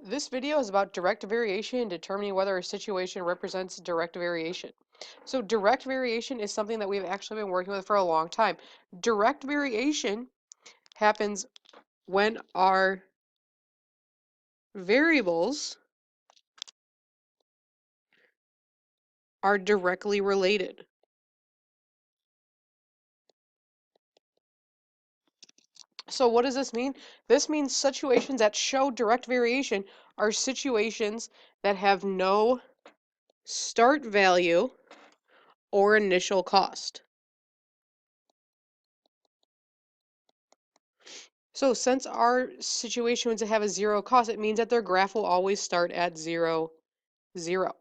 This video is about direct variation and determining whether a situation represents direct variation. So direct variation is something that we've actually been working with for a long time. Direct variation happens when our variables are directly related. So what does this mean? This means situations that show direct variation are situations that have no start value or initial cost. So since our situation was to have a zero cost, it means that their graph will always start at 0, 0.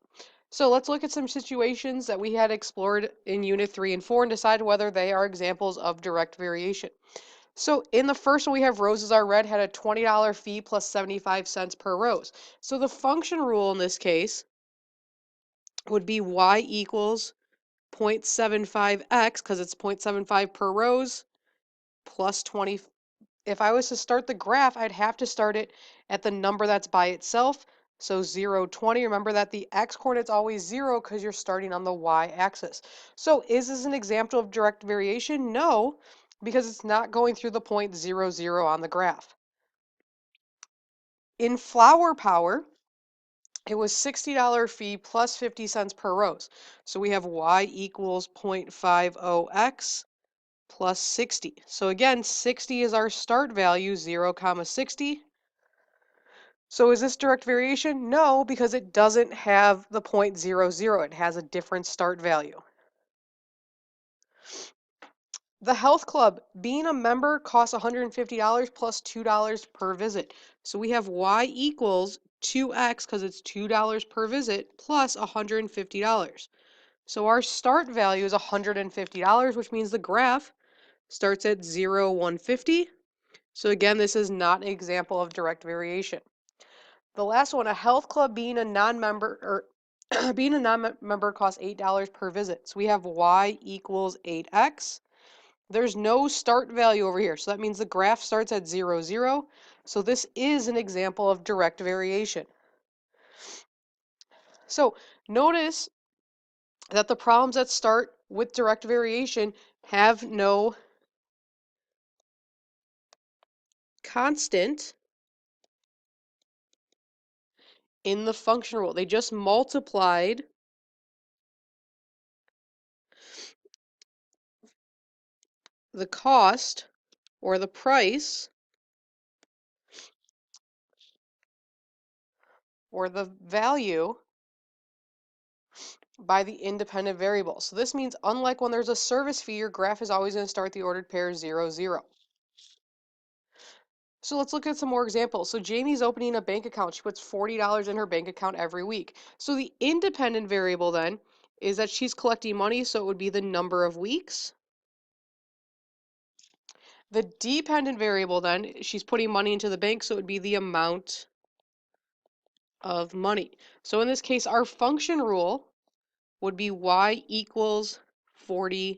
So let's look at some situations that we had explored in Unit 3 and 4 and decide whether they are examples of direct variation. So in the first one, we have roses are red had a $20 fee plus 75 cents per rose. So the function rule in this case would be y equals 0.75x, because it's 0.75 per rose, plus 20. If I was to start the graph, I'd have to start it at the number that's by itself. So 0, 20. Remember that the x-coordinate's always 0 because you're starting on the y-axis. So is this an example of direct variation? No, because it's not going through the point 0, 0 on the graph. In flower power, it was $60 fee plus 50 cents per rose. So we have y equals 0.50x plus 60. So again, 60 is our start value, 0, 60. So is this direct variation? No, because it doesn't have the 0.00. It has a different start value. The health club, being a member costs $150 plus $2 per visit. So we have y equals 2x because it's $2 per visit plus $150. So our start value is $150, which means the graph starts at 0, 150. So again, this is not an example of direct variation. The last one, a health club being a non-member or being a non-member costs $8 per visit. So we have y equals 8x. There's no start value over here, so that means the graph starts at 0, 0. So this is an example of direct variation. So notice that the problems that start with direct variation have no constant in the function rule. They just multiplied the cost or the price or the value by the independent variable. So this means unlike when there's a service fee, your graph is always going to start the ordered pair 0, 0. So let's look at some more examples. So Jamie's opening a bank account. She puts $40 in her bank account every week. So the independent variable then is that she's collecting money, so it would be the number of weeks. The dependent variable then, she's putting money into the bank, so it would be the amount of money. So in this case, our function rule would be y equals 40x.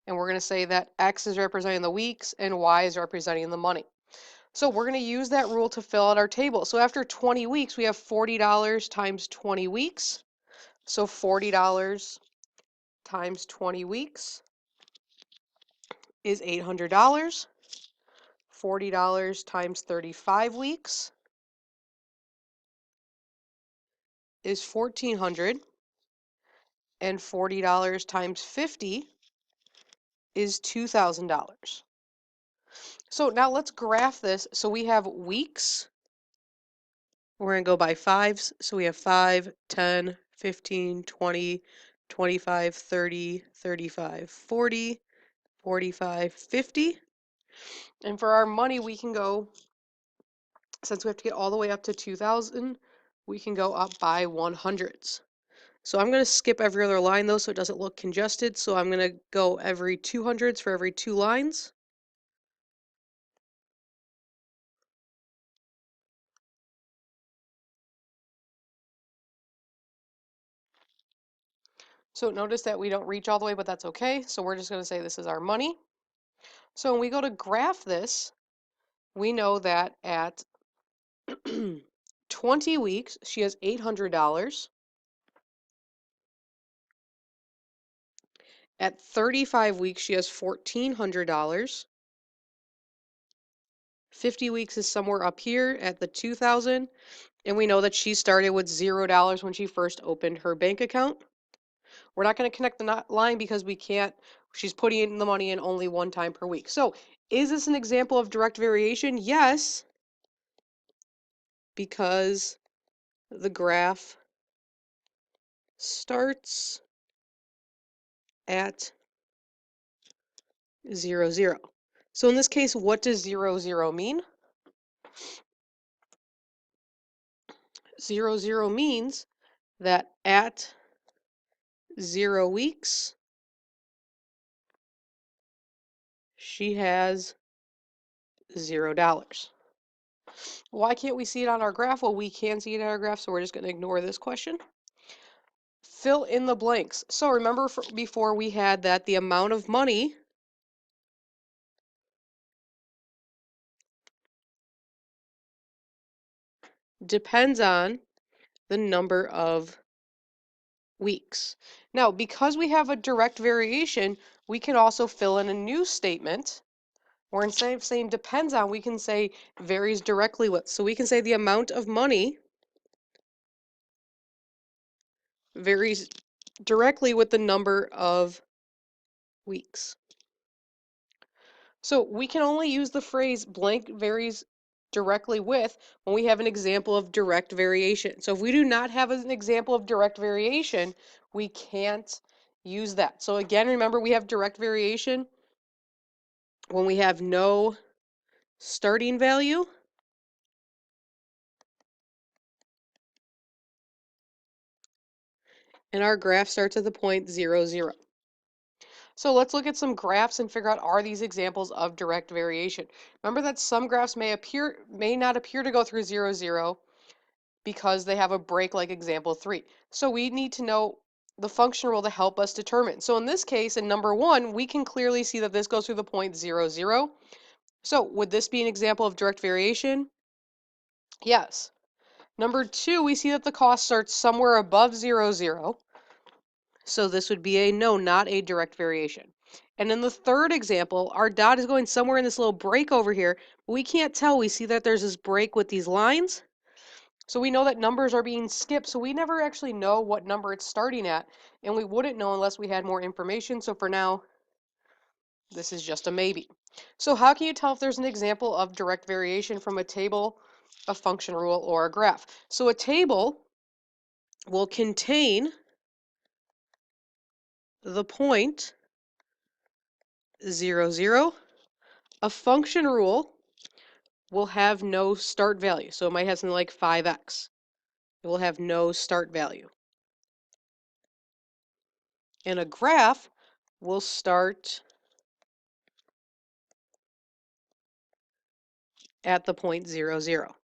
And we're going to say that x is representing the weeks and y is representing the money. So we're going to use that rule to fill out our table. So after 20 weeks, we have $40 times 20 weeks. So $40 times 20 weeks is $800. $40 times 35 weeks is $1,400. And $40 times 50 is $2,000. So now let's graph this. So we have weeks. We're going to go by fives. So we have 5, 10, 15, 20, 25, 30, 35, 40, 45, 50. And for our money, we can go, since we have to get all the way up to 2,000, we can go up by 100s. So I'm going to skip every other line though, so it doesn't look congested. So I'm going to go every 200s for every 2 lines. So notice that we don't reach all the way, but that's okay. So we're just going to say this is our money. So when we go to graph this, we know that at 20 weeks, she has $800. At 35 weeks, she has $1,400. 50 weeks is somewhere up here at the 2,000. And we know that she started with $0 when she first opened her bank account. We're not going to connect the line because we can't, she's putting in the money in only one time per week. So is this an example of direct variation? Yes, because the graph starts at 0, 0. So in this case, what does 0, 0 mean? 0, 0 means that at 0 weeks, she has $0. Why can't we see it on our graph? Well, we can see it on our graph, so we're just going to ignore this question. Fill in the blanks. So remember before we had that the amount of money depends on the number of weeks. Now, because we have a direct variation, we can also fill in a new statement where instead of saying depends on, we can say varies directly with. So we can say the amount of money varies directly with the number of weeks. So we can only use the phrase blank varies directly with when we have an example of direct variation. So if we do not have an example of direct variation, we can't use that. So again, remember we have direct variation when we have no starting value and our graph starts at the point 0, 0. So let's look at some graphs and figure out, are these examples of direct variation? Remember that some graphs may not appear to go through 0, 0 because they have a break like example 3. So we need to know the function rule to help us determine. So in this case, in number 1, we can clearly see that this goes through the point 0, 0. So would this be an example of direct variation? Yes. Number 2, we see that the cost starts somewhere above 0, 0. So this would be a no, not a direct variation. And in the third example, our dot is going somewhere in this little break over here, but we can't tell. We see that there's this break with these lines. So we know that numbers are being skipped, so we never actually know what number it's starting at, and we wouldn't know unless we had more information. So for now, this is just a maybe. So how can you tell if there's an example of direct variation from a table, a function rule, or a graph? So a table will contain the point 0, 0. A function rule will have no start value. So it might have something like 5x. It will have no start value. And a graph will start at the point 0, 0.